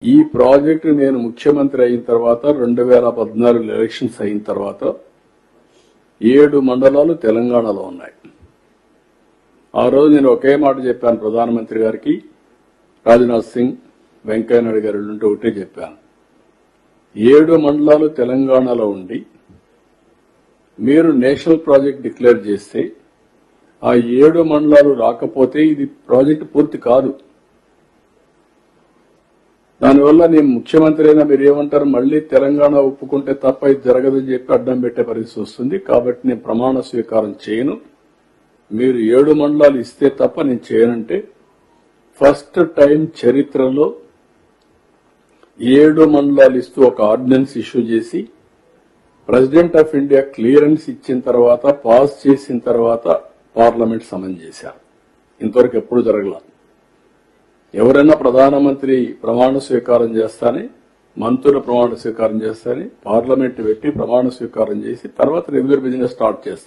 ఈ ప్రాజెక్టు నేను ముఖ్యమంత్రి అయిన తర్వాత 2014 ఎలక్షన్స్ అయిన తర్వాత 7 మండలాలు తెలంగాణలో ఉన్నాయి. ఆ రోజు నేను ఒకే మాట చెప్పాను ప్రధానమంత్రి గారికి, రాజ్నాథ్ సింగ్, వెంకయ్య నాయుడు గారు ఉంటే ఒకటే చెప్పాను. 7 మండలాలు తెలంగాణలో ఉండి మీరు నేషనల్ ప్రాజెక్ట్ డిక్లేర్ చేస్తే ఆ 7 మండలాలు రాకపోతే ఇది ప్రాజెక్టు పూర్తి కాదు. దానివల్ల నేను ముఖ్యమంత్రి అయినా మీరు ఏమంటారు, మళ్లీ తెలంగాణ ఒప్పుకుంటే తప్ప ఇది జరగదని చెప్పి అడ్డం పెట్టే పరిస్థితి వస్తుంది. కాబట్టి నేను ప్రమాణ స్వీకారం చేయను. మీరు 7 మండలాలు ఇస్తే తప్ప నేను చేయనంటే ఫస్ట్ టైం చరిత్రలో 7 మండలాలు ఇస్తూ ఒక ఆర్డినెన్స్ ఇష్యూ చేసి ప్రెసిడెంట్ ఆఫ్ ఇండియా క్లియరెన్స్ ఇచ్చిన తర్వాత, పాస్ చేసిన తర్వాత పార్లమెంట్ సమన్ చేశారు. ఇంతవరకు ఎప్పుడు జరగలేదు. ఎవరైనా ప్రధానమంత్రి ప్రమాణ స్వీకారం చేస్తానే, మంత్రుల ప్రమాణ స్వీకారం చేస్తానే, పార్లమెంట్ పెట్టి ప్రమాణ స్వీకారం చేసి తర్వాత రెగ్యులర్ బిజినెస్ స్టార్ట్ చేస్తారు.